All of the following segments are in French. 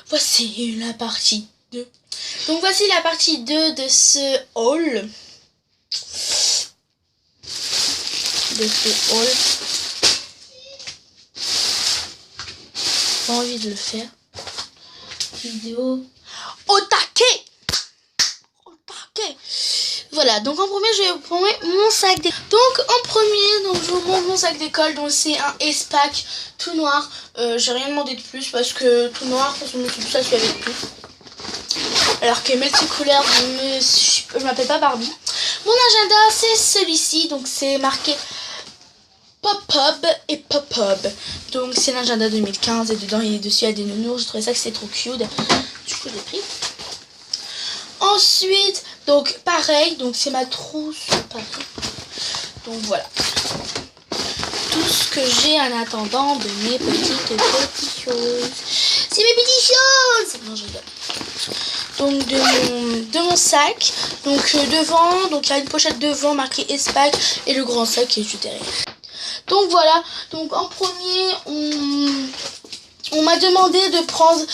Voici la partie 2. Donc voici la partie 2 de ce haul. J'ai envie de le faire. Vidéo au taquet. Voilà, donc en premier je vais vous prendre mon sac d'école. Donc en premier, donc je vous montre mon sac d'école. Donc c'est un S-Pack tout noir. J'ai rien demandé de plus parce que tout noir, parce que tout ça je suis avec tout. Alors que multicouleur, je m'appelle pas Barbie. Mon agenda c'est celui-ci, donc c'est marqué Pop-Up et Pop-Up. Donc c'est l'agenda 2015 et dedans il est dessus il y a des nounours. Je trouvais ça que c'est trop cute. Du coup je l'ai pris. Ensuite, donc pareil, donc c'est ma trousse, pareil. Donc voilà. Tout ce que j'ai en attendant de mes petites choses. C'est mes petites choses. Non, je rigole. Donc de mon sac. Donc devant, donc il y a une pochette devant marquée S-Pack et le grand sac qui est juste derrière. Donc voilà. Donc en premier, on m'a demandé de prendre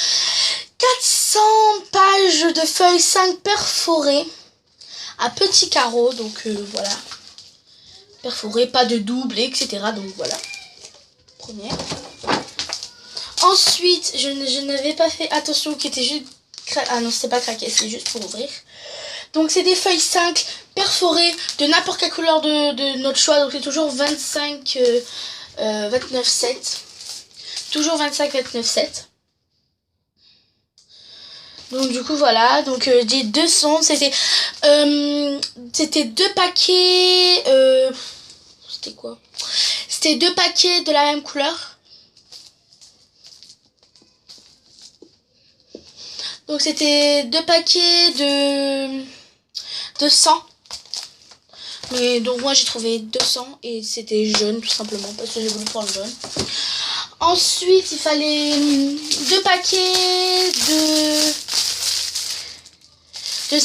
400 pages de feuilles 5 perforées à petits carreaux, donc voilà, perforées, pas de double, etc. Donc voilà, première. Ensuite, je n'avais pas fait attention qui était juste ah non, c'était pas craqué, c'est juste pour ouvrir. Donc c'est des feuilles 5 perforées de n'importe quelle couleur de notre choix, donc c'est toujours 25 29,7, toujours 25 29,7. Donc du coup voilà, donc j'ai 200, c'était 2 paquets, c'était quoi? C'était 2 paquets de la même couleur. Donc c'était 2 paquets de 100. Mais donc moi j'ai trouvé 200 et c'était jaune tout simplement parce que j'ai voulu prendre le jaune. Ensuite il fallait 2 paquets de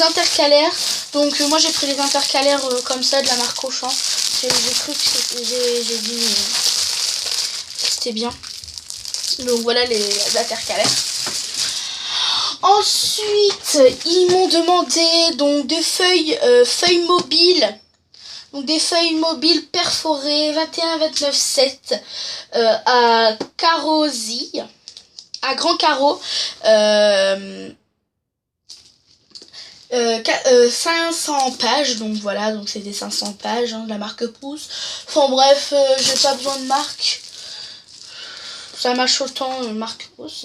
intercalaires. Donc moi j'ai pris les intercalaires comme ça de la marque Auchan. J'ai cru que j'ai dit c'était bien. Donc voilà les intercalaires. Ensuite ils m'ont demandé donc des feuilles mobiles. Donc des feuilles mobiles perforées 21-29-7 à carrosie, à grand carreau. 500 pages, donc voilà, donc c'est des 500 pages de la marque Pouce. Enfin bref, j'ai pas besoin de marque, ça marche autant marque Pouce.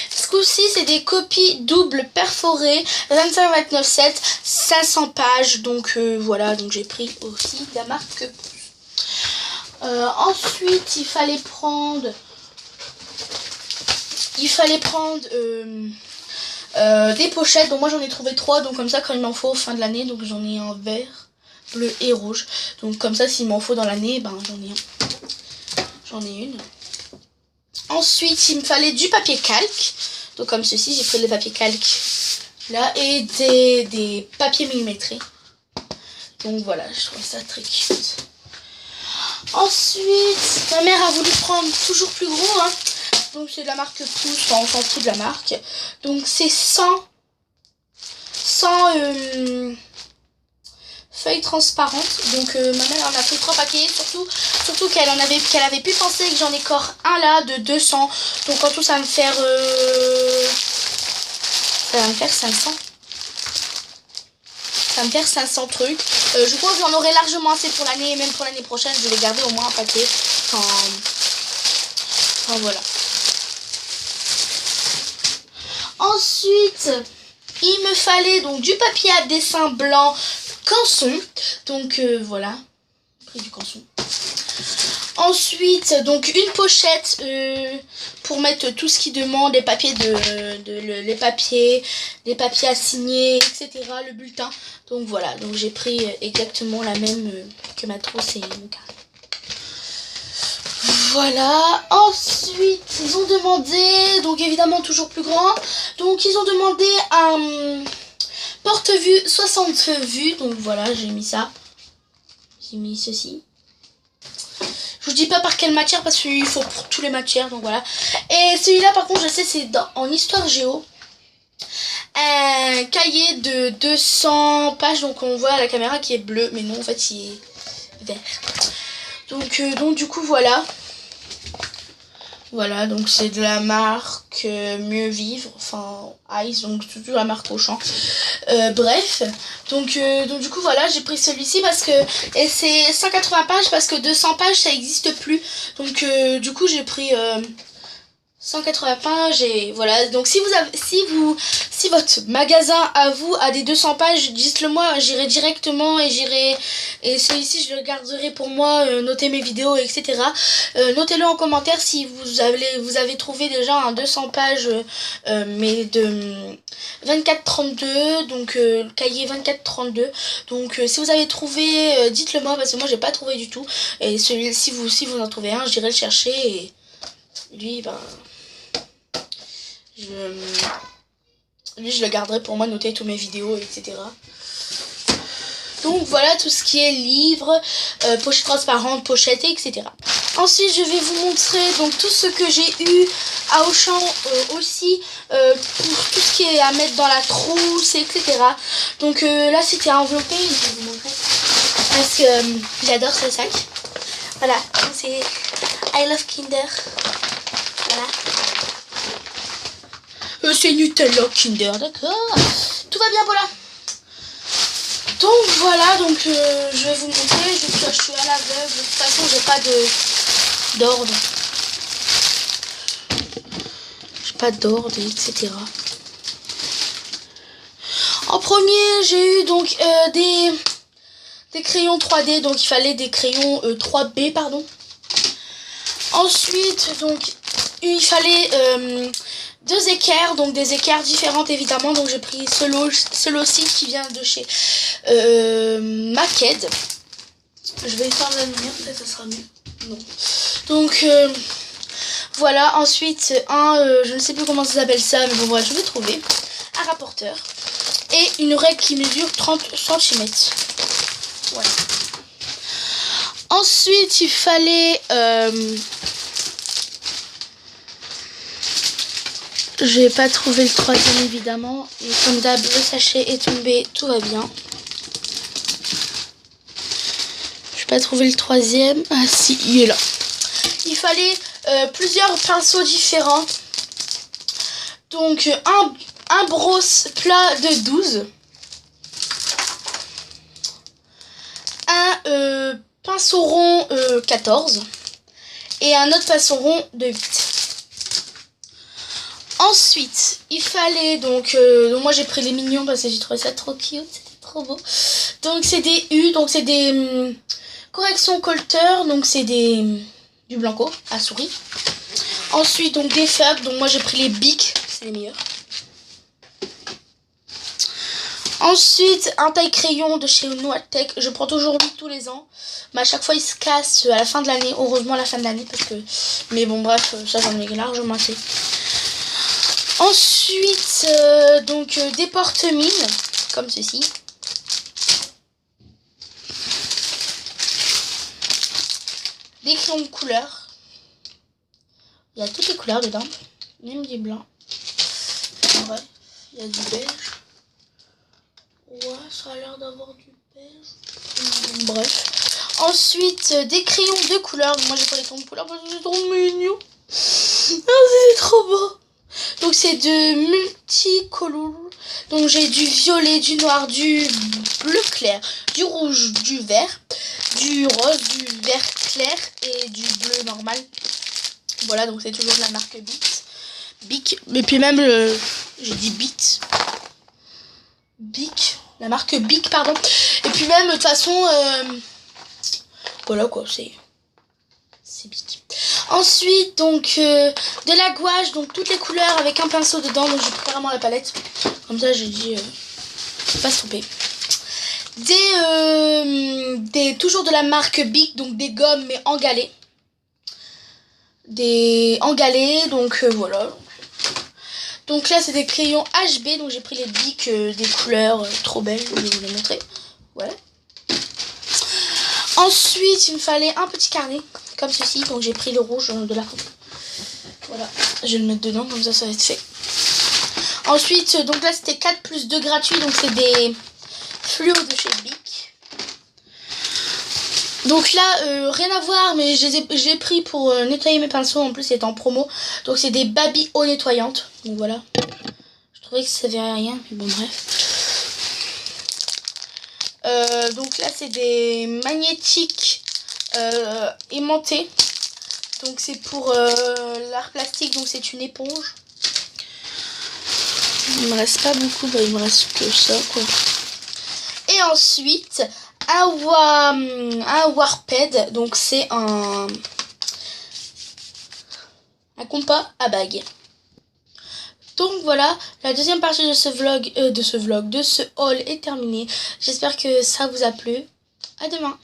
Ce coup-ci c'est des copies doubles perforées 25-29-7, 500 pages, donc voilà, donc j'ai pris aussi de la marque Pouce. Ensuite il fallait prendre des pochettes, donc moi j'en ai trouvé 3, donc comme ça quand il m'en faut fin de l'année, donc j'en ai un vert, bleu et rouge, donc comme ça s'il m'en faut dans l'année, ben j'en ai une. Ensuite il me fallait du papier calque, donc comme ceci, j'ai pris le papier calque là et des papiers millimétrés, donc voilà, je trouve ça très cute. Ensuite ma mère a voulu prendre toujours plus gros, hein. Donc c'est de la marque Pouce, enfin on s'en fout de la marque. Donc c'est 100 feuilles transparentes. Donc ma mère en a pris 3 paquets, surtout qu'elle avait pu penser que j'en ai encore un là de 200. Donc en tout ça va me faire 500. Ça va me faire 500 trucs. Je crois que j'en aurai largement assez pour l'année et même pour l'année prochaine. Je vais garder au moins un paquet. Enfin voilà. Ensuite, il me fallait donc du papier à dessin blanc Canson. Donc voilà, pris du Canson. Ensuite, donc une pochette pour mettre tout ce qui demande, les papiers les papiers à signer, etc. Le bulletin. Donc voilà, donc j'ai pris exactement la même que ma trousse et mon carnet. Voilà, ensuite ils ont demandé, donc évidemment toujours plus grand, donc ils ont demandé un porte-vue 60 vues, donc voilà, j'ai mis ça, j'ai mis ceci. Je Je vous dis pas par quelle matière parce qu'il faut pour toutes les matières, donc voilà. Et celui-là par contre je sais c'est en histoire géo. Un cahier de 200 pages, donc on voit à la caméra qui est bleu, mais non en fait il est vert. Donc du coup voilà. Voilà, donc c'est de la marque Mieux Vivre, enfin Ice, donc toujours la marque Auchan. Bref, donc du coup voilà, j'ai pris celui-ci parce que et c'est 180 pages parce que 200 pages ça n'existe plus. Donc du coup j'ai pris 180 pages et voilà. Donc si votre magasin à vous a des 200 pages, dites-le moi, j'irai directement et celui-ci je le garderai pour moi, noter mes vidéos, etc. Notez-le en commentaire si vous avez trouvé déjà un 200 pages mais de 24-32, donc le cahier 24-32. Donc si vous avez trouvé, dites-le moi parce que moi j'ai pas trouvé du tout. Et celui-ci si vous en trouvez un, j'irai le chercher et lui ben je le garderai pour moi, noter toutes mes vidéos, etc. Donc voilà tout ce qui est livre, pochette transparente, pochette, etc. Ensuite je vais vous montrer donc tout ce que j'ai eu à Auchan aussi pour tout ce qui est à mettre dans la trousse, etc. Donc là c'était enveloppé, je vais vous montrer parce que j'adore ce sac. Voilà, c'est I Love Kinder. Voilà. C'est Nutella Kinder, d'accord. Tout va bien, voilà. Donc voilà, donc je vais vous montrer. Je suis à l'aveugle. De toute façon, j'ai pas d'ordre. J'ai pas d'ordre, etc. En premier, j'ai eu donc des crayons 3D. Donc il fallait des crayons 3B, pardon. Ensuite, donc il fallait 2 équerres, donc des équerres différentes évidemment. Donc j'ai pris celui-ci qui vient de chez Maked. Je vais faire la lumière, peut-être ça sera mieux. Non. Donc voilà, ensuite je ne sais plus comment ça s'appelle ça, mais bon voilà, je vais trouver un rapporteur et une règle qui mesure 30 cm. Voilà. Ensuite il fallait j'ai pas trouvé le troisième évidemment. Et comme d'hab, le sachet est tombé, tout va bien. J'ai pas trouvé le troisième. Ah si, il est là. Il fallait plusieurs pinceaux différents. Donc un brosse plat de 12. Un pinceau rond 14. Et un autre pinceau rond de 8. Ensuite, il fallait donc moi j'ai pris les mignons parce que j'ai trouvé ça trop cute, c'était trop beau. Donc c'est des U, donc c'est des corrections Coulter, donc c'est du Blanco à souris. Ensuite donc des feuilles, donc moi j'ai pris les Bic, c'est les meilleurs. Ensuite un taille crayon de chez Noatech, je prends toujours lui tous les ans. Mais à chaque fois il se casse à la fin de l'année, heureusement à la fin de l'année parce que... Mais bon bref, ça j'en ai largement assez. Ensuite, donc des porte-mines, comme ceci. Des crayons de couleur. Il y a toutes les couleurs dedans, même du blanc. Ouais, il y a du beige. Ouais, ça a l'air d'avoir du beige. Bref. Ensuite, des crayons de couleur. Moi, j'ai pas les crayons de couleur parce que c'est trop mignon. Ah, c'est trop beau. Donc c'est de multicolores. Donc j'ai du violet, du noir, du bleu clair, du rouge, du vert, du rose, du vert clair et du bleu normal. Voilà, donc c'est toujours de la marque Bic. Et puis même j'ai dit Bic, la marque Bic, pardon. Et puis même de toute façon voilà quoi, c'est Bic. Ensuite, donc, de la gouache, donc toutes les couleurs avec un pinceau dedans. Donc, j'ai pris vraiment la palette. Comme ça, j'ai dit, faut pas se tromper. Toujours de la marque Bic, donc des gommes, mais en galet. Donc voilà. Donc là, c'est des crayons HB. Donc, j'ai pris les Bic des couleurs trop belles. Je vais vous les montrer. Voilà. Ensuite, il me fallait un petit carnet. comme ceci. Donc j'ai pris le rouge de la photo. Voilà, je vais le mettre dedans, comme ça va être fait. Ensuite, donc là c'était 4 plus 2 gratuits, donc c'est des fluos de chez Bic. Donc là, rien à voir, mais j'ai pris pour nettoyer mes pinceaux, en plus c'est en promo. Donc c'est des Baby eau nettoyante, donc voilà. Je trouvais que ça servait à rien, mais bon bref. Donc là c'est des magnétiques aimantés. Donc c'est pour l'art plastique, donc c'est une éponge. Il me reste pas beaucoup, bah il me reste que ça quoi. Et ensuite un Warped, donc c'est un compas à bague. Donc voilà, la deuxième partie de ce vlog, de ce haul est terminée. J'espère que ça vous a plu. À demain.